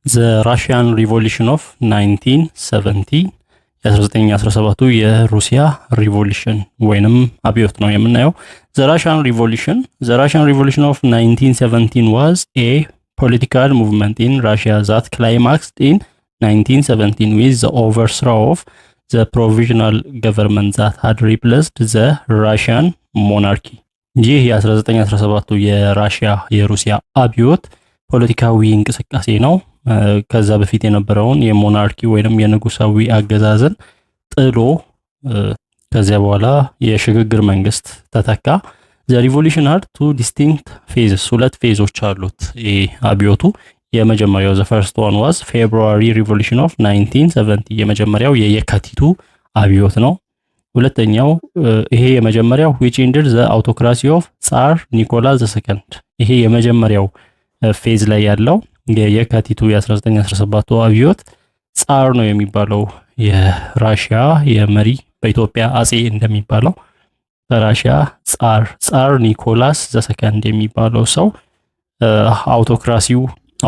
The Russian Revolution of 1917 የ1917ቱ የሩሲያ ሪቮሉሽን ወይንም አብዮት ነው የምናየው። The Russian Revolution of 1917 was a political movement in Russia that climaxed in 1917 with the overthrow of the provisional government that had replaced the Russian monarchy። ይህ የ1917ቱ የሩሲያ አብዮት ፖለቲካዊ እንቅስቃሴ ነው። ከዛ በፊት የነበረውን የሞናርኪ ወይንም የንጉሳዊ አገዛዝን ጥሎ ከዚያ በኋላ የሽግግር መንግስት ተተካ። the revolution had two distinct phases ሁለት ፌዞች አሉት ይህ አብዮቱ። የመጀመሪያው the first one was February Revolution of 1970 የመጀመሪያው የየካቲቱ አብዮት ነው። ሁለተኛው ይሄ የመጀመሪያው which ended the autocracy of Tsar Nicholas II ይሄ የመጀመሪያው ፌዝ ላይ ያለው የየካቲቱ የ1917 አብዮት ጻር ነው የሚባለው የራሺያ የመሪ በኢትዮጵያ አጼ እንደሚባለው በራሺያ ጻር ኒኮላስ ዘሰከንድ የሚባለው ሰው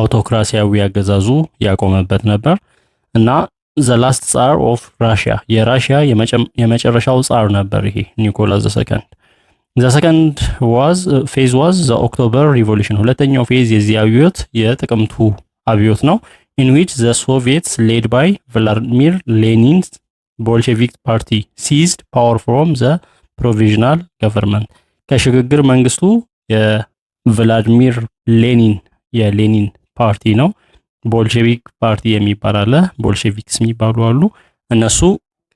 አውቶክራሲያዊ አገዛዙ ያቆመበት ነበር እና the last Tsar of Russia የራሺያ የመጨረሻው ጻር ነበር ይሄ ኒኮላስ ዘሰከንድ። The second phase was the October Revolution ሁለተኛው ፌዝ የዚህ አብዮት የጥቅምቱ አብዮት ነው in which the Soviets led by Vladimir Lenin's Bolshevik party seized power from the provisional government ከሽግግር መንግስቱ የቭላዲሚር የሌኒን ፓርቲ ነው። ቦልሼቪክ ፓርቲ የሚባል አለ፣ ቦልሼቪክስ የሚባሉ አሉ። እነሱ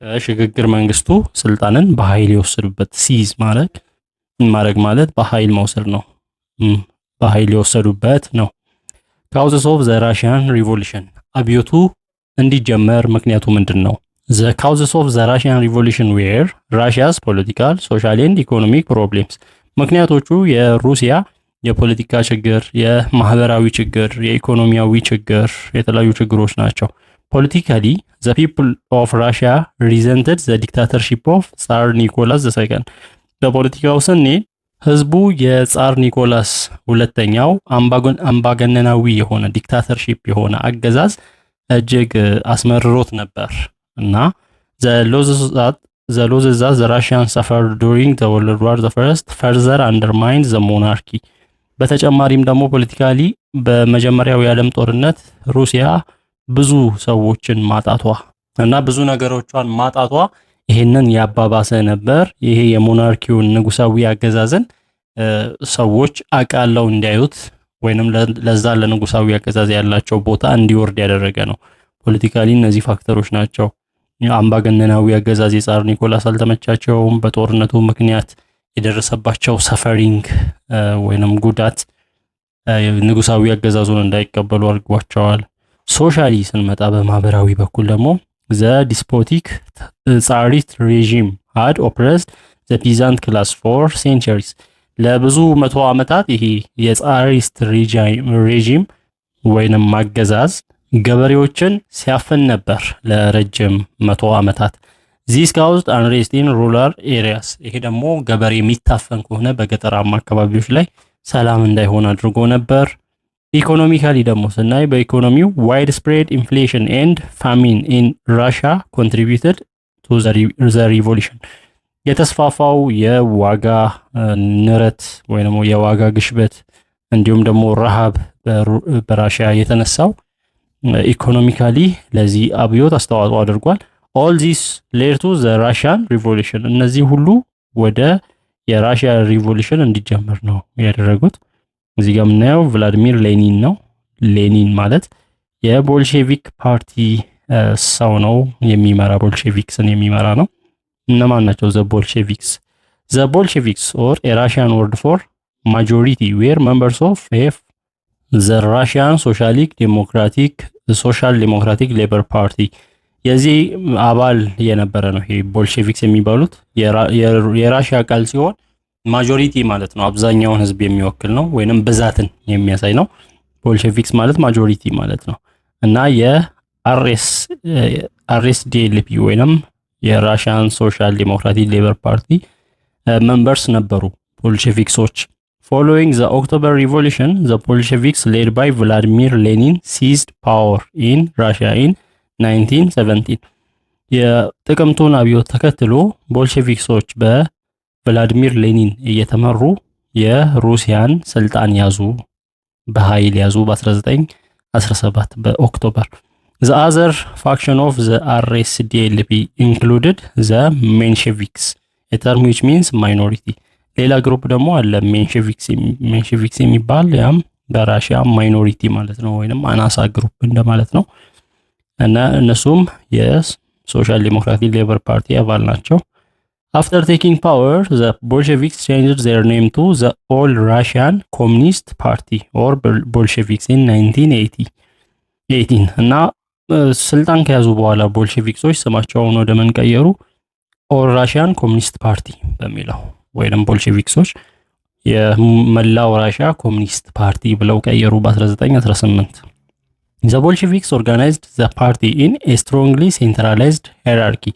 ከሽግግር መንግስቱ ስልጣንን በኃይል የወሰዱበት ሲዝ ማድረግ ማለት በኃይል መውሰድ ነው። በኃይል የወሰዱበት ነው። Causes of the Russian Revolution አብዮቱ እንዲጀመር ምክንያቱ ምንድነው? The causes of the Russian Revolution were Russia's political, social and economic problems ምክንያቶቹ የሩሲያ የፖለቲካ ችግር፣ የማህበራዊ ችግር፣ የኢኮኖሚያዊ ችግር፣ የተለያዩ ችግሮች ናቸው። Politically, the people of Russia resented the dictatorship of Tsar Nicholas II በፖለቲካው ስንሄድ ህዝቡ የጻር ኒኮላስ ሁለተኛው አምባገነናዊ የሆነ ዲክታተርሺፕ የሆነ አገዛዝ እጅግ አስመርሮት ነበር እና the losses that the Russians suffered during the World War I further undermined the monarchy በተጨማሪም ደግሞ ፖለቲካሊ በመጀመሪያው የዓለም ጦርነት ሩሲያ ብዙ ሰዎችን ማጣቷ እና ብዙ ነገሮቿን ማጣቷ ይሄንን ያባባሰ ነበር። ይሄ የሞናርኪውን ንጉሳዊ አገዛዝን ሰዎች አቃለው እንዲያዩት ወይንም ለዛ ለንጉሳዊ አገዛዝ ያላቸው ቦታ እንዲወርድ ያደረገ ነው። ፖለቲካሊ እነዚህ ፋክተሮች ናቸው። አምባገነናዊ አገዛዝ የጻር ኒኮላስ አልተመቻቸውም። በጦርነቱ ምክንያት የደረሰባቸው ሰፈሪንግ ወይንም ጉዳት ንጉሳዊ አገዛዙን እንዳይቀበሉ አድርጓቸዋል። ሶሻሊ ስንመጣ በማህበራዊ በኩል ደግሞ the despotic tsarist regime had oppressed the peasant class for centuries ለብዙ መቶ ዓመታት ይሄ የጻሪስት ሬጂም ወይንም አገዛዝ ገበሬዎችን ሲያፈን ነበር ለረጅም መቶ ዓመታት። this caused unrest in rural areas ይሄ ደግሞ ገበሬ የሚታፈን ከሆነ በገጠራማ አካባቢዎች ላይ ሰላም እንዳይሆን አድርጎ ነበር። ኢኮኖሚካሊ ደግሞ ስናይ በኢኮኖሚው widespread inflation and famine in Russia contributed to the revolution የተስፋፋው የዋጋ ንረት ወይንም የዋጋ ግሽበት እንዲሁም ደግሞ ረሃብ በራሺያ የተነሳው ኢኮኖሚካሊ ለዚህ አብዮት አስተዋጽኦ አድርጓል። all this led to the Russian Revolution እነዚህ ሁሉ ወደ የራሺያ ሪቮሉሽን እንዲጀመር ነው ያደረጉት። እዚህ ጋር የምናየው ቭላዲሚር ሌኒን ነው። ሌኒን ማለት የቦልሼቪክ ፓርቲ ሰው ነው የሚመራ ቦልሼቪክስን የሚመራ ነው። እነማን ናቸው the Bolsheviks or a Russian word for majority were members of the Russian Social Democratic Labor Party የዚህ አባል የነበረ ነው። ይሄ ቦልሼቪክስ የሚባሉት የራሺያ ቃል ሲሆን ማጆሪቲ ማለት ነው፣ አብዛኛውን ህዝብ የሚወክል ነው ወይንም ብዛትን የሚያሳይ ነው። ቦልሼቪክስ ማለት ማጆሪቲ ማለት ነው እና የአርኤስዲኤልፒ ወይንም የራሺያን ሶሻል ዲሞክራቲክ ሌበር ፓርቲ ሜምበርስ ነበሩ ቦልሼቪክሶች Following the October Revolution, the Bolsheviks led by Vladimir Lenin seized power in Russia in 1917. የጥቅምቱን አብዮት ተከትሎ ቦልሼቪክሶች በቭላዲሚር ሌኒን እየተመሩ የሩሲያን ስልጣን ያዙ፣ በኃይል ያዙ በ1917 በኦክቶበር። The other faction of the RSDLP included the Mensheviks, a term which means minority. ሌላ ግሩፕ ደግሞ አለ ሜንሼቪክስ የሚባል ያም በራሽያ ማይኖሪቲ ማለት ነው ወይንም አናሳ ግሩፕ እንደማለት ነው እና እነሱም የሶሻል ዲሞክራቲክ ሌበር ፓርቲ አባል ናቸው። After taking power, the Bolsheviks changed their name to the All Russian Communist Party or Bolsheviks in 1918 እና ስልጣን ከያዙ በኋላ ቦልሼቪክሶች ስማቸውን ወደ ምን ቀየሩ? ኦል ራሽያን ኮሚኒስት ፓርቲ በሚለው ወይንም ቦልሼቪክሶች የመላው ራሽያ ኮሚኒስት ፓርቲ ብለው ቀየሩ በ1918። The Bolsheviks organized the party in a strongly centralized hierarchy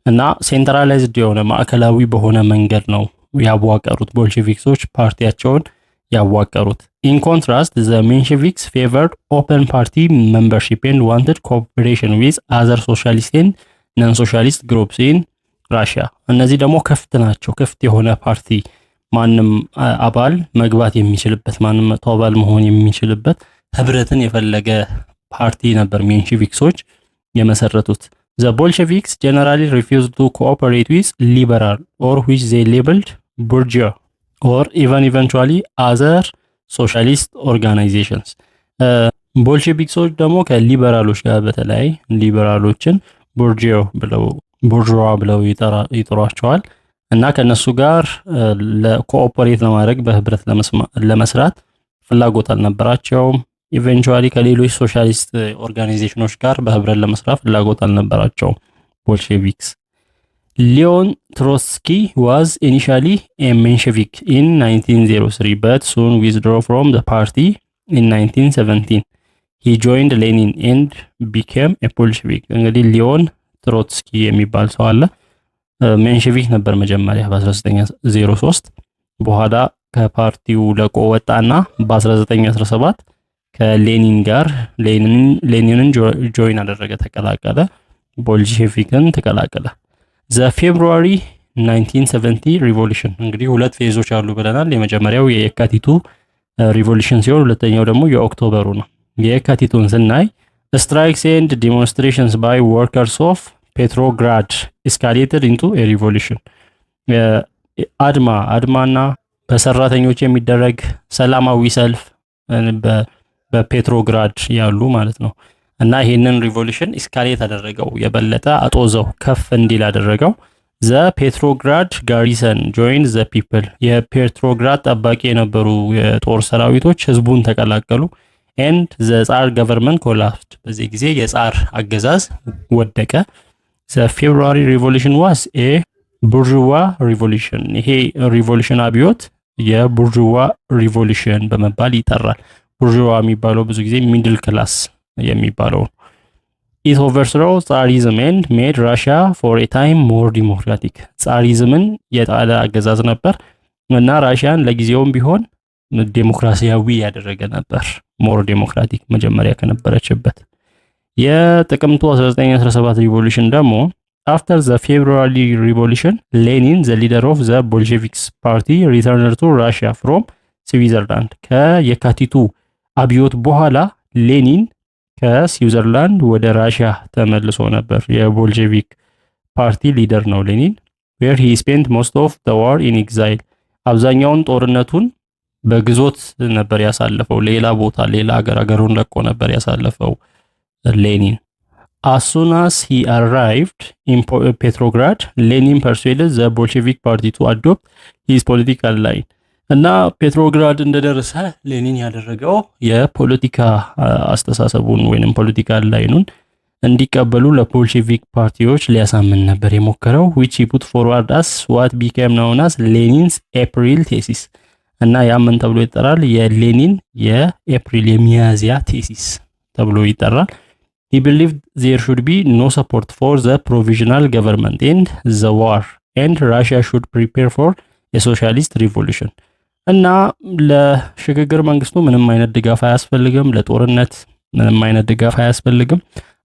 እና ሴንትራላይዝድ የሆነ ማዕከላዊ በሆነ መንገድ ነው ያዋቀሩት ቦልሼቪክሶች ፓርቲያቸውን ያዋቀሩት። In contrast, the Mensheviks favored open party membership and wanted cooperation with other socialist and non-socialist groups in Russia. እነዚህ ደግሞ ክፍት ናቸው። ክፍት የሆነ ፓርቲ ማንም አባል መግባት የሚችልበት ማንም መቶ አባል መሆን የሚችልበት ህብረትን የፈለገ ፓርቲ ነበር ሜንሼቪክሶች የመሰረቱት። The Bolsheviks generally refused to cooperate with liberal or which they labeled bourgeois or even eventually other socialist organizations. ቦልሼቪክሶች ደግሞ ከሊበራሎች ጋር በተለይ ሊበራሎችን ቦርዥዋ ብለው ይጠሯቸዋል እና ከነሱ ጋር ለኮኦፐሬት ለማድረግ በህብረት ለመስራት ፍላጎት አልነበራቸውም። ኢቨንቹዋሊ ከሌሎች ሶሻሊስት ኦርጋናይዜሽኖች ጋር በህብረት ለመስራት ፍላጎት አልነበራቸውም ቦልሼቪክስ። Leon Trotsky was initially a Menshevik in 1903 but soon withdrew from the party in 1917. He joined Lenin and became a Bolshevik. እንግዲህ ሊዮን ትሮትስኪ የሚባል ሰው አለ። ሜንሼቪክ ነበር መጀመሪያ በ1903 በኋላ ከፓርቲው ለቆ ወጣና በ1917 ከሌኒን ጋር ሌኒንን ጆይን አደረገ፣ ተቀላቀለ፣ ቦልሼቪክን ተቀላቀለ። The February 1970 revolution እንግዲህ ሁለት ፌዞች አሉ ብለናል። የመጀመሪያው የየካቲቱ ሪቮሉሽን ሲሆን ሁለተኛው ደግሞ የኦክቶበሩ ነው። የየካቲቱን ስናይ strikes and demonstrations by workers of Petrograd escalated into a revolution. አድማና በሰራተኞች የሚደረግ ሰላማዊ ሰልፍ በፔትሮግራድ ያሉ ማለት ነው እና ይሄንን ሪቮሉሽን እስካሌት አደረገው፣ የበለጠ አጦዘው ከፍ እንዲል አደረገው። ዘ ፔትሮግራድ ጋሪሰን joined the people የፔትሮግራድ ጠባቂ የነበሩ የጦር ሰራዊቶች ህዝቡን ተቀላቀሉ። and the Tsar government collapsed በዚህ ጊዜ የጻር አገዛዝ ወደቀ። the February revolution was a bourgeois revolution ይሄ ሪቮሉሽን አብዮት የቡርዥዋ ሪቮሉሽን በመባል ይጠራል። ቡርዥዋ የሚባለው ብዙ ጊዜ ሚድል ክላስ የሚባለው። it overthrew Tsarism and made Russia for a time more democratic ጻሪዝምን የጣለ አገዛዝ ነበር እና ራሽያን ለጊዜውም ቢሆን ዴሞክራሲያዊ ያደረገ ነበር፣ ሞር ዴሞክራቲክ መጀመሪያ ከነበረችበት። የጥቅምቱ 1917 ሪቮሉሽን ደግሞ after the February revolution Lenin the leader of the Bolsheviks party returned to Russia from Switzerland ከየካቲቱ አብዮት በኋላ ሌኒን ከስዊዘርላንድ ወደ ራሽያ ተመልሶ ነበር። የቦልሼቪክ ፓርቲ ሊደር ነው ሌኒን። where he spent most of the war in exile አብዛኛውን ጦርነቱን በግዞት ነበር ያሳለፈው። ሌላ ቦታ ሌላ ሀገሩን ለቆ ነበር ያሳለፈው ሌኒን። as soon as he arrived in Petrograd Lenin persuaded the Bolshevik party to adopt his political line እና ፔትሮግራድ እንደደረሰ ሌኒን ያደረገው የፖለቲካ አስተሳሰቡን ወይንም ፖለቲካል ላይኑን እንዲቀበሉ ለቦልሼቪክ ፓርቲዎች ሊያሳምን ነበር የሞከረው which he put forward as what became known as Lenin's April thesis እና ያምን ተብሎ ይጠራል የሌኒን የኤፕሪል የሚያዝያ ቴሲስ ተብሎ ይጠራል። he believed there should be no support for the provisional government and the war and Russia should prepare for a socialist revolution እና ለሽግግር መንግስቱ ምንም አይነት ድጋፍ አያስፈልግም፣ ለጦርነት ምንም አይነት ድጋፍ አያስፈልግም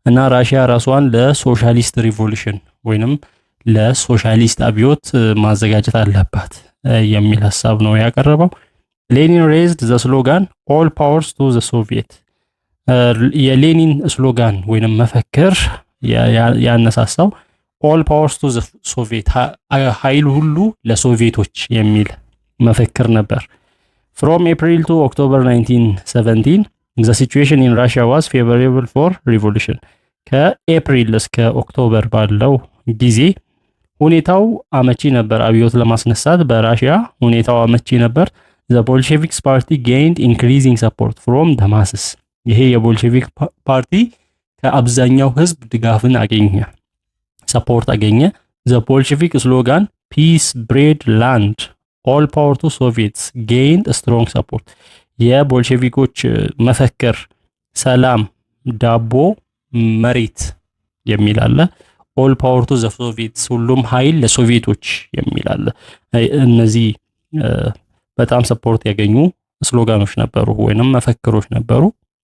እና ራሽያ ራሷን ለሶሻሊስት ሪቮሉሽን ወይንም ለሶሻሊስት አብዮት ማዘጋጀት አለባት የሚል ሐሳብ ነው ያቀረበው። ሌኒን ሬዝድ ዘ ስሎጋን ኦል ፓወርስ ቱ ዘ ሶቪየት። የሌኒን ስሎጋን ወይንም መፈክር ያነሳሳው ኦል ፓወርስ ቱ ዘ ሶቪየት፣ ኃይል ሁሉ ለሶቪየቶች የሚል መፈክር ነበር። ፍሮም ኤፕሪል ቱ ኦክቶበር 1917 ዘ ሲቹዌሽን ኢን ራሽያ ዋዝ ፌቨሬብል ፎር ሪቮሉሽን። ከኤፕሪል እስከ ኦክቶበር ባለው ጊዜ ሁኔታው አመቺ ነበር፣ አብዮት ለማስነሳት በራሽያ ሁኔታው አመቺ ነበር። ዘ ቦልሼቪክስ ፓርቲ ጌይንድ ኢንክሪዚንግ ሰፖርት ፍሮም ደ ማስስ። ይሄ የቦልሼቪክ ፓርቲ ከአብዛኛው ህዝብ ድጋፍን አገኘ፣ ሰፖርት አገኘ። ዘ ቦልሼቪክ ስሎጋን ፒስ ብሬድ ላንድ ኦል ፓወር ቱ ሶቪየትስ ጌይንድ ስትሮንግ ሰፖርት። የቦልሼቪኮች መፈክር ሰላም፣ ዳቦ፣ መሬት የሚል አለ። ኦል ፓወር ቱ ዘ ሶቪየትስ፣ ሁሉም ኃይል ለሶቪየቶች የሚል አለ። እነዚህ በጣም ሰፖርት ያገኙ ስሎጋኖች ነበሩ ወይንም መፈክሮች ነበሩ።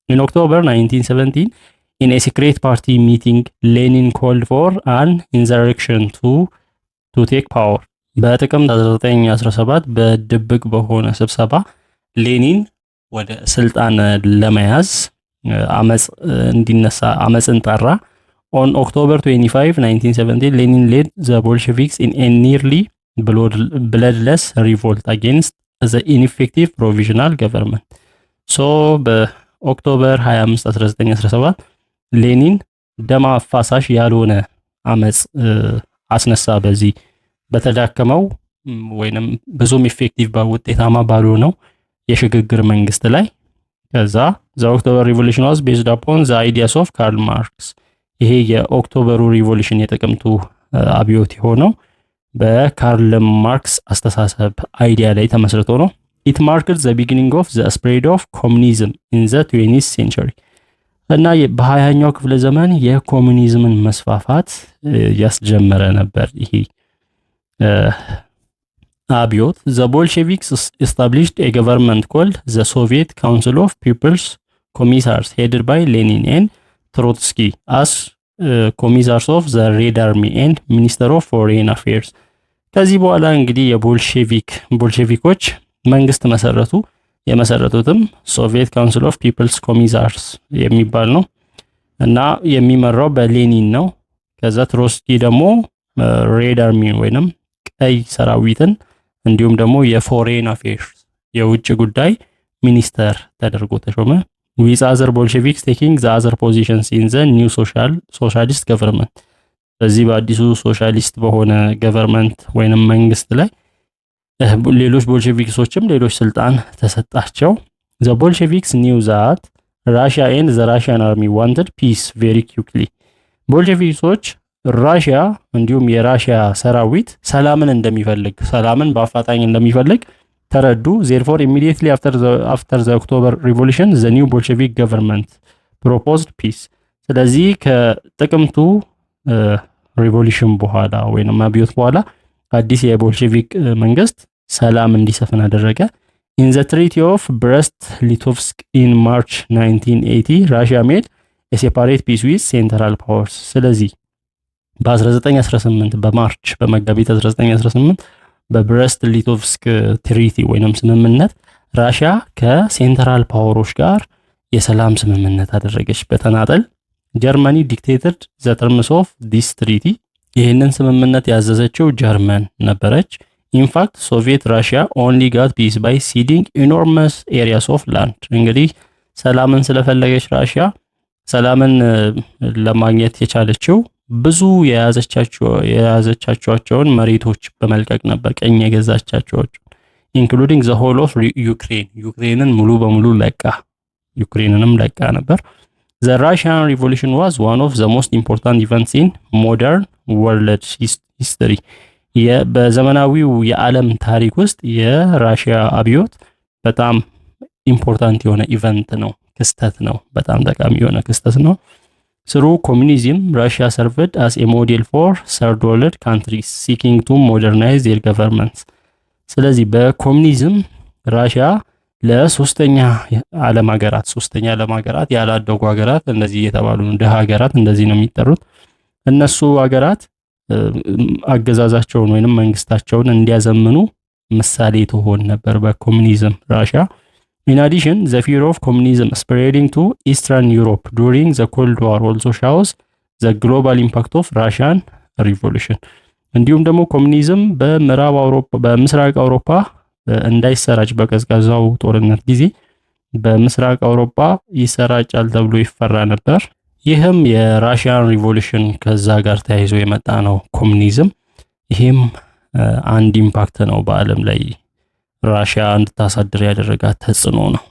ኢን ኦክቶበር 1917 ኢን ኤ ሲክሬት ፓርቲ ሚቲንግ ሌኒን ኮልድ ፎር አን ኢንሰረክሽን ቱ ቴክ ፓወር። በጥቅምት 1917 በድብቅ በሆነ ስብሰባ ሌኒን ወደ ስልጣን ለመያዝ አመጽ እንዲነሳ አመጽን ጠራ። ኦን ኦክቶበር 25 1917 ሌኒን ሌድ ዘ ቦልሼቪክስ ኢን ኤ ኒርሊ ብለድለስ ሪቮልት አጌንስት ዘ ኢንኢፌክቲቭ ፕሮቪዥናል ገቨርንመንት። ሶ በኦክቶበር 25 1917 ሌኒን ደም አፋሳሽ ያልሆነ አመጽ አስነሳ በዚህ በተዳከመው ወይንም ብዙም ኢፌክቲቭ ውጤታማ ባልሆነው የሽግግር መንግስት ላይ። ከዛ ዘ ኦክቶበር ሪቮሉሽን ዋዝ ቤዝድ አፖን ዘ አይዲያስ ኦፍ ካርል ማርክስ። ይሄ የኦክቶበሩ ሪቮሉሽን የጥቅምቱ አብዮት የሆነው በካርል ማርክስ አስተሳሰብ አይዲያ ላይ ተመስርቶ ነው። ኢት ማርክድ ዘ ቢጊኒንግ ኦፍ ዘ ስፕሬድ ኦፍ ኮሙኒዝም ኢን ዘ 20th ሴንቸሪ። እና በ20ኛው ክፍለ ዘመን የኮሙኒዝምን መስፋፋት ያስጀመረ ነበር ይሄ አብዮት። ዘ ቦልሼቪክስ established a government called the Soviet Council of People's Commissars headed by Lenin and Trotsky as commissars of the Red Army and Minister of Foreign Affairs። ከዚህ በኋላ እንግዲህ ቦልሼቪኮች መንግስት መሰረቱ። የመሰረቱትም ሶቪየት ካውንስል ኦፍ ፒፕልስ ኮሚሳርስ የሚባል ነው እና የሚመራው በሌኒን ነው። ከዛ ትሮትስኪ ደግሞ ሬድ አርሚ ወይንም ቀይ ሰራዊትን እንዲሁም ደግሞ የፎሬን አፌርስ የውጭ ጉዳይ ሚኒስተር ተደርጎ ተሾመ። ዊዝ አዘር ቦልሼቪክስ ቴኪንግ ዘ አዘር ፖዚሽንስ ኢን ዘ ኒው ሶሻሊስት ገቨርንመንት። በዚህ በአዲሱ ሶሻሊስት በሆነ ገቨርንመንት ወይንም መንግስት ላይ ሌሎች ቦልሼቪክሶችም ሌሎች ስልጣን ተሰጣቸው። ዘ ቦልሼቪክስ ኒው ዛት ራሽያ ኤንድ ዘ ራሽያን አርሚ ዋንትድ ፒስ ቬሪ ኩዊክሊ። ቦልሼቪክሶች ራሽያ እንዲሁም የራሽያ ሰራዊት ሰላምን በአፋጣኝ እንደሚፈልግ ተረዱ። ዜርፎር ኢሚዲየትሊ አፍተር ዘ ኦክቶበር ሪቮሉሽን ዘ ኒው ቦልሼቪክ ገቨርንመንት ፕሮፖዝድ ፒስ። ስለዚህ ከጥቅምቱ ሪቮሉሽን በኋላ ወይንም አብዮት በኋላ አዲስ የቦልሼቪክ መንግስት ሰላም እንዲሰፍን አደረገ። ኢን ዘ ትሪቲ ኦፍ ብረስት ሊቶቭስክ ኢን ማርች 1980 ራሽያ ሜድ ኤ ሴፓሬት ፒስ ዊዝ ሴንትራል ፓወርስ። ስለዚህ በ1918 በመጋቢት 1918 በብረስት ሊቶቭስክ ትሪቲ ወይንም ስምምነት ራሽያ ከሴንትራል ፓወሮች ጋር የሰላም ስምምነት አደረገች በተናጠል። ጀርመኒ ዲክቴትድ ዘ ተርምስ ኦፍ ዲስ ትሪቲ። ይህንን ስምምነት ያዘዘችው ጀርመን ነበረች። ኢንፋክት ሶቪየት ራሽያ ኦንሊ ጋት ፒስ ባይ ሲዲንግ ኢኖርመስ ኤሪያስ ኦፍ ላንድ። እንግዲህ ሰላምን ስለፈለገች ራሽያ ሰላምን ለማግኘት የቻለችው ብዙ የያዘቻቸውን መሬቶች በመልቀቅ ነበር፣ ቀኝ የገዛቻቸው ኢንክሉዲንግ ዘ ሆል ኦፍ ዩክሬንን ሙሉ በሙሉ ዩክሬንንም ለቃ ነበር። ዘ ራሽያን ሪቮሉሽን ዋዝ ዋን ኦፍ ዘ ሞስት ኢምፖርታንት ኢቨንትስ ኢን ሞደርን ወርልድ ሂስትሪ። በዘመናዊው የዓለም ታሪክ ውስጥ የራሽያ አብዮት በጣም ኢምፖርታንት የሆነ ኢቨንት ነው፣ ክስተት ነው፣ በጣም ጠቃሚ የሆነ ክስተት ነው። ስሩ ኮሙኒዝም ራሽያ ሰርቭድ አስ ኤ ሞዴል ፎር ሰርድ ወርልድ ካንትሪስ ሲኪንግ ቱ ሞደርናይዝ ዜር ገቨርንመንትስ። ስለዚህ በኮሙኒዝም ራሽያ ለሶስተኛ ዓለም ሀገራት ያላደጉ ሀገራት እንደዚህ እየተባሉ ድሃ ሀገራት እንደዚህ ነው የሚጠሩት። እነሱ ሀገራት አገዛዛቸውን ወይንም መንግስታቸውን እንዲያዘምኑ ምሳሌ ትሆን ነበር በኮሙኒዝም ራሽያ። In addition, the fear of communism spreading to Eastern Europe during the Cold War also shows the global impact of Russian revolution. እንዲሁም ደግሞ ኮሙኒዝም በምስራቅ አውሮፓ እንዳይሰራጭ በቀዝቃዛው ጦርነት ጊዜ በምስራቅ አውሮፓ ይሰራጫል ተብሎ ይፈራ ነበር። ይህም የራሽያን ሪቮሉሽን ከዛ ጋር ተያይዞ የመጣ ነው ኮሙኒዝም። ይህም አንድ ኢምፓክት ነው በዓለም ላይ ራሽያ እንድታሳድር ያደረጋት ተጽዕኖ ነው።